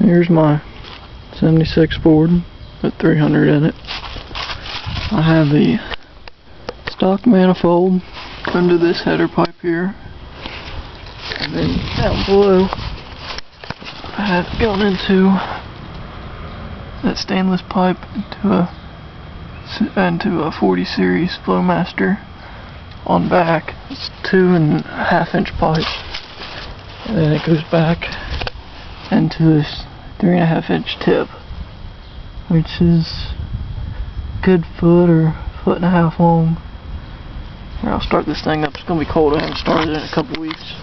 Here's my 76 board with 300 in it. I have the stock manifold under this header pipe here, and then down below I have gone into that stainless pipe into a 40 series Flowmaster on back. It's 2.5 inch pipe, and then it goes back into this 3.5 inch tip, which is a good foot or 1.5 feet long. Here, I'll start this thing up. It's going to be cold. I haven't started it in a couple weeks.